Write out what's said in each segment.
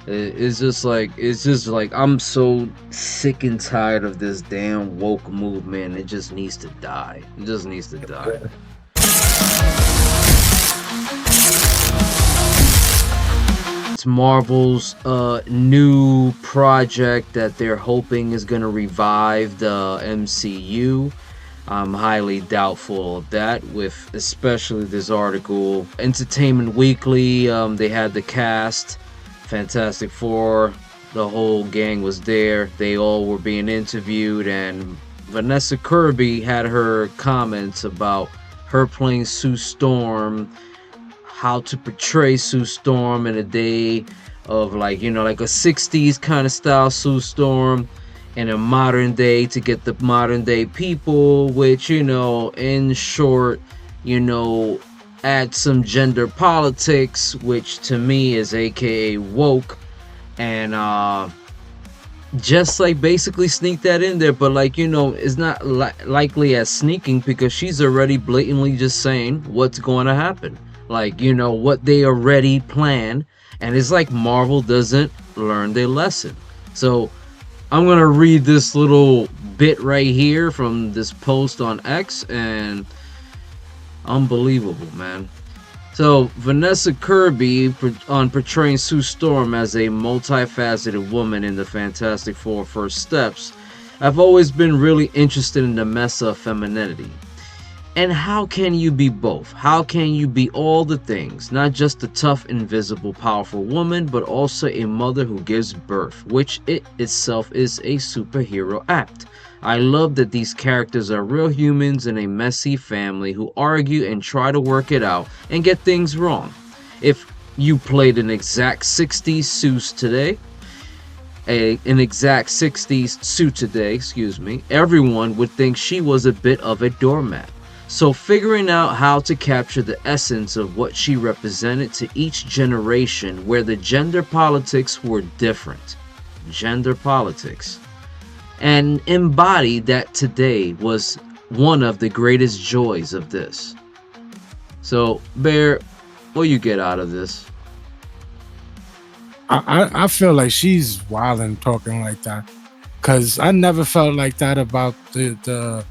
It's just like I'm so sick and tired of this damn woke movement. It just needs to die. It just needs to die. Yeah. It's Marvel's new project that they're hoping is gonna revive the MCU. I'm highly doubtful of that, with especially this article. Entertainment Weekly, they had the cast, Fantastic Four, the whole gang was there. They all were being interviewed, and Vanessa Kirby had her comments about her playing Sue Storm, how to portray Sue Storm in a day of, like, like a 60s kind of style Sue Storm in a modern day to get the modern day people, which, in short, you know, add some gender politics, which to me is aka woke, and just like basically sneak that in there, but like, it's not likely as sneaking because she's already blatantly just saying what's going to happen, like, what they already plan. And it's like Marvel doesn't learn their lesson. So I'm gonna read this little bit right here from this post on X, and unbelievable, man. So Vanessa Kirby on portraying Sue Storm as a multifaceted woman in the Fantastic Four First Steps. I've always been really interested in the mess of femininity. And how can you be both? How can you be all the things? Not just a tough, invisible, powerful woman, but also a mother who gives birth, which it itself is a superhero act. I love that these characters are real humans in a messy family who argue and try to work it out and get things wrong. If you played an exact 60s suit today, excuse me, everyone would think she was a bit of a doormat. So figuring out how to capture the essence of what she represented to each generation where the gender politics were different. Gender politics. And embody that today was one of the greatest joys of this. So, Bear, what you get out of this? I feel like she's wild and talking like that, cause I never felt like that about the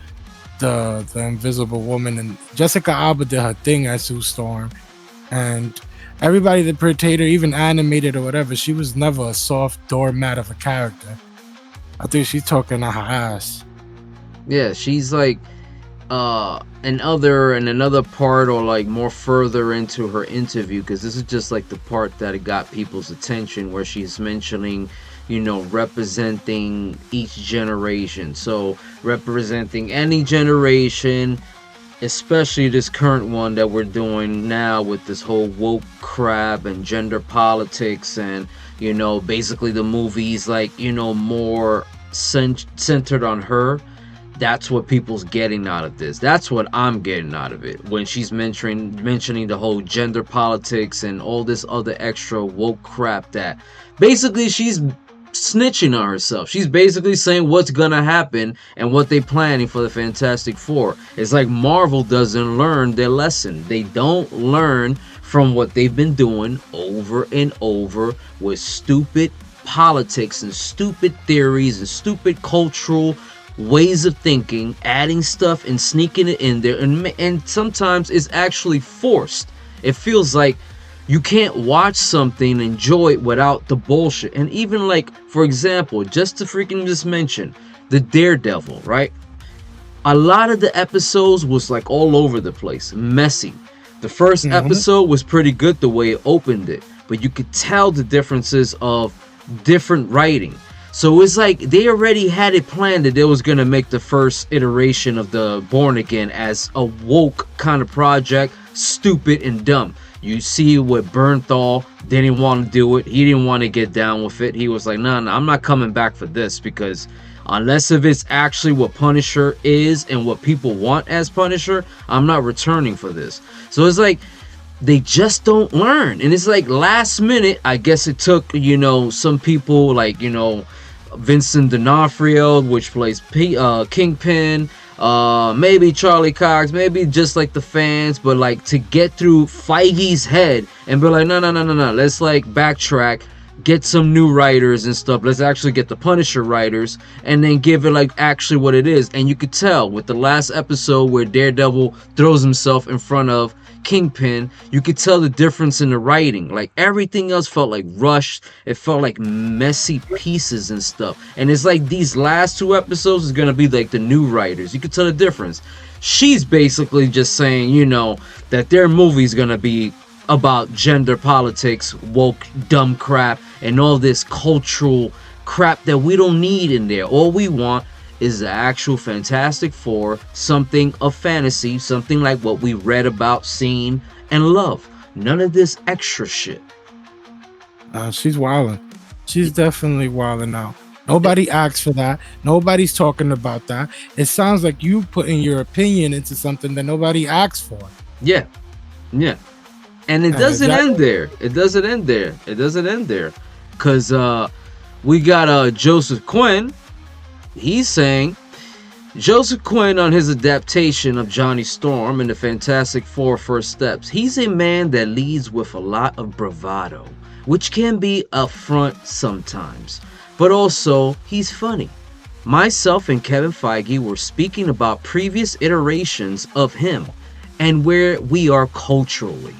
Invisible Woman. And Jessica Alba did her thing as Sue Storm, and everybody that portrayed her, even animated or whatever, she was never a soft doormat of a character. I think she's talking out her ass. Yeah, she's like another part, or like more further into her interview, because this is just like the part that got people's attention, where she's mentioning, representing each generation. So representing any generation, especially this current one that we're doing now with this whole woke crap and gender politics, and basically the movies, like, more centered on her. That's what people's getting out of this. That's what I'm getting out of it, when she's mentioning the whole gender politics and all this other extra woke crap, that basically she's snitching on herself. She's basically saying what's gonna happen and what they planning for the Fantastic Four. It's like Marvel doesn't learn their lesson. They don't learn from what they've been doing over and over with stupid politics and stupid theories and stupid cultural ways of thinking, adding stuff and sneaking it in there, and sometimes it's actually forced. It feels like you can't watch something, enjoy it without the bullshit. And even, like, for example, just to freaking just mention the Daredevil, right? A lot of the episodes was like all over the place, messy. The first Mhm. episode was pretty good the way it opened it, but you could tell the differences of different writing. So it's like they already had it planned that they was gonna make the first iteration of the Born Again as a woke kind of project, stupid and dumb. You see what Bernthal didn't want to do it. He didn't want to get down with it. He was like, nah, I'm not coming back for this, because unless if it's actually what Punisher is and what people want as Punisher, I'm not returning for this. So it's like they just don't learn. And it's like last minute, I guess it took, some people like, Vincent D'Onofrio, which plays Kingpin, maybe Charlie Cox, maybe just like the fans, but like to get through Feige's head and be like, no, let's like backtrack, get some new writers and stuff. Let's actually get the Punisher writers and then give it like actually what it is. And you could tell with the last episode where Daredevil throws himself in front of Kingpin, you could tell the difference in the writing. Like everything else felt like rushed. It felt like messy pieces and stuff. And it's like these last two episodes is gonna be like the new writers. You could tell the difference. She's basically just saying, you know, that their movie's gonna be about gender politics, woke, dumb crap, and all this cultural crap that we don't need in there. All we want is the actual Fantastic Four, something of fantasy, something like what we read about, seen, and love. None of this extra shit. She's wilding. She's definitely wilding out. Nobody asked for that. Nobody's talking about that. It sounds like you putting your opinion into something that nobody asked for. Yeah. And it doesn't end there. It doesn't end there. Because we got Joseph Quinn. He's saying Joseph Quinn on his adaptation of Johnny Storm in the Fantastic Four First Steps. He's a man that leads with a lot of bravado, which can be a front sometimes. But also, he's funny. Myself and Kevin Feige were speaking about previous iterations of him and where we are culturally.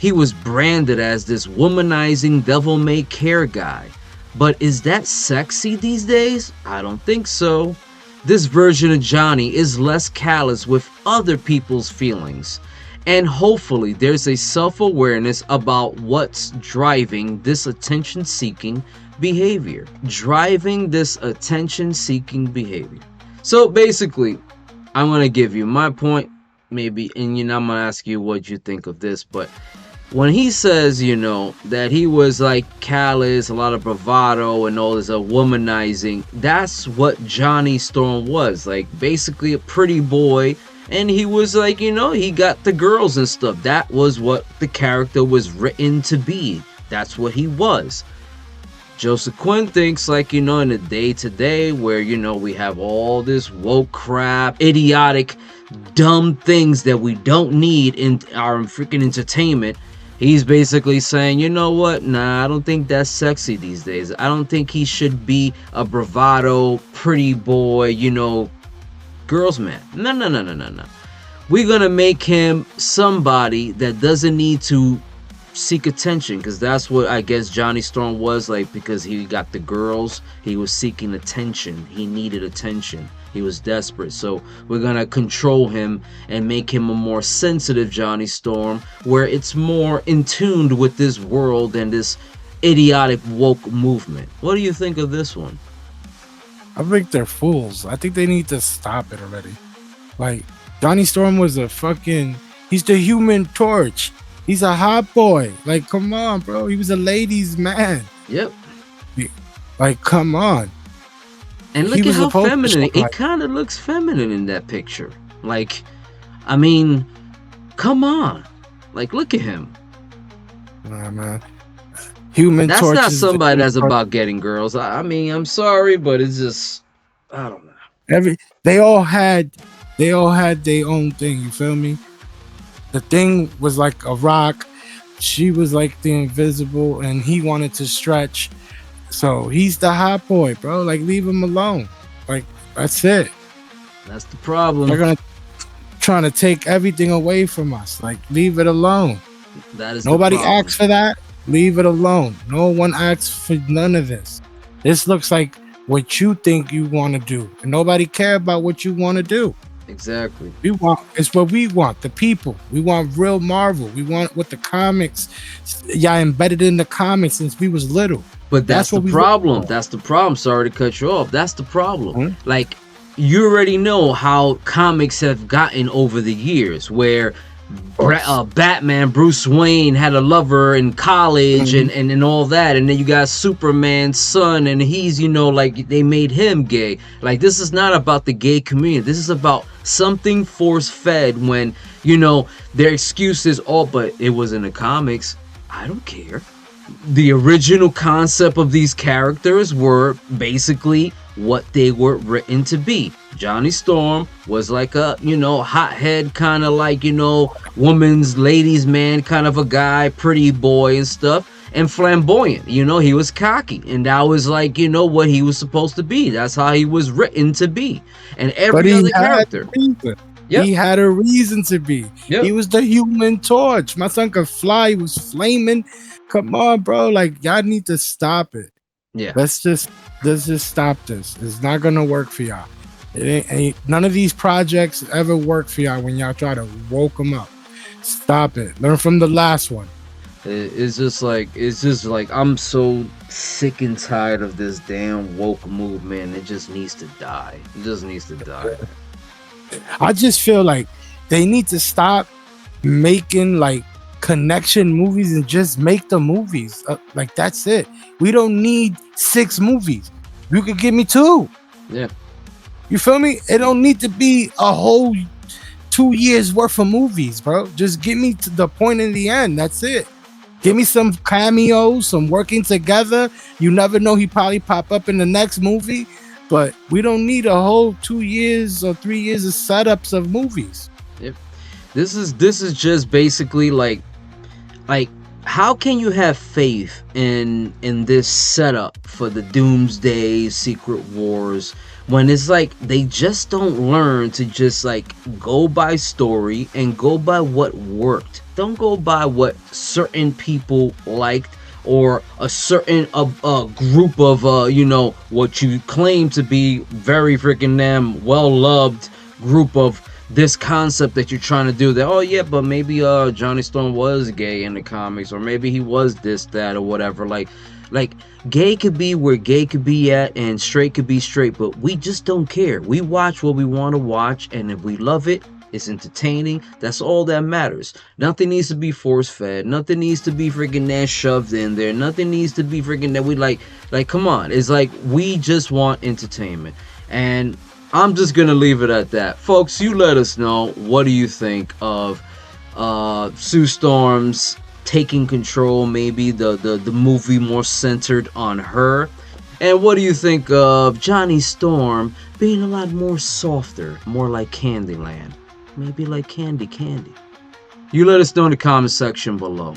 He was branded as this womanizing devil-may-care guy. But is that sexy these days? I don't think so. This version of Johnny is less callous with other people's feelings. And hopefully there's a self-awareness about what's driving this attention-seeking behavior. So basically, I'm going to give you my point, maybe, and I'm going to ask you what you think of this, but when he says, that he was like callous, a lot of bravado and all this womanizing, that's what Johnny Storm was. Like basically a pretty boy. And he was like, he got the girls and stuff. That was what the character was written to be. That's what he was. Joseph Quinn thinks like, in the day to day where, we have all this woke crap, idiotic, dumb things that we don't need in our freaking entertainment. He's basically saying, you know what? Nah, I don't think that's sexy these days. I don't think he should be a bravado, pretty boy, girls man. No. We're going to make him somebody that doesn't need to seek attention, because that's what I guess Johnny Storm was like, because he got the girls. He was seeking attention. He needed attention. He was desperate. So we're going to control him and make him a more sensitive Johnny Storm, where it's more in tune with this world and this idiotic woke movement. What do you think of this one? I think they're fools. I think they need to stop it already. Like, Johnny Storm was he's the Human Torch. He's a hot boy. Like, come on, bro. He was a ladies' man. Yep. Like, come on. And look at how feminine. It kind of looks feminine in that picture. Like, I mean, come on. Like, look at him. Nah, man. Human Torch. That's not somebody that's about getting girls. I mean, I'm sorry, but it's just, I don't know. They all had their own thing. You feel me? The thing was like a rock. She was like the invisible, and he wanted to stretch. So he's the hot boy, bro. Like, leave him alone. Like, that's it. That's the problem. They're trying to take everything away from us. Like, leave it alone. That is nobody asked for that. Leave it alone. No one asked for none of this. This looks like what you think you want to do, and nobody care about what you want to do. Exactly. It's what we want. The people. We want real Marvel. We want what the comics. Y'all embedded in the comics since we was little. But that's the problem. That's the problem. Sorry to cut you off. That's the problem. Mm-hmm. Like, you already know how comics have gotten over the years, where Batman, Bruce Wayne had a lover in college, mm-hmm. and all that, and then you got Superman's son, and he's, like, they made him gay. Like, this is not about the gay community. This is about something force-fed when, their excuse is, but it was in the comics. I don't care. The original concept of these characters were basically what they were written to be. Johnny Storm was like a, hothead, kind of like, woman's ladies man kind of a guy, pretty boy and stuff. and flamboyant. You know, he was cocky, and that was like, you know, what he was supposed to be. That's how he was written to be. And But every he other had character. a reason. Yep. He had a reason to be. Yep. He was the Human Torch. My son could fly. He was flaming. Come on, bro. Like, y'all need to stop it. Yeah. Let's just stop this. It's not gonna work for y'all. It ain't none of these projects ever work for y'all when y'all try to woke them up. Stop it. Learn from the last one. It's just like I'm so sick and tired of this damn woke movement. It just needs to die. It just needs to die. I just feel like they need to stop making like connection movies and just make the movies. Like, that's it. We don't need 6 movies. You could give me 2. Yeah. You feel me? It don't need to be a whole 2 years worth of movies, bro. Just get me to the point in the end. That's it. Give me some cameos, some working together. You never know, he probably pop up in the next movie. But we don't need a whole 2 years or 3 years of setups of movies. Yep. This is just basically like how can you have faith in this setup for the Doomsday Secret Wars when it's like they just don't learn to just like go by story and go by what worked. Don't go by what certain people liked or a certain group of you know, what you claim to be very freaking damn well loved group of this concept that you're trying to do. That, oh yeah, but maybe Johnny Storm was gay in the comics, or maybe he was this, that, or whatever. Like gay could be where gay could be at, and straight could be straight, but we just don't care. We watch what we want to watch, and if we love it, it's entertaining. That's all that matters. Nothing needs to be force fed. Nothing needs to be freaking that shoved in there. Nothing needs to be freaking that we like come on. It's like we just want entertainment. And I'm just gonna leave it at that. Folks, you let us know, what do you think of Sue Storm's taking control, maybe the movie more centered on her? And what do you think of Johnny Storm being a lot more softer, more like Candyland? Maybe like Candy. You let us know in the comment section below.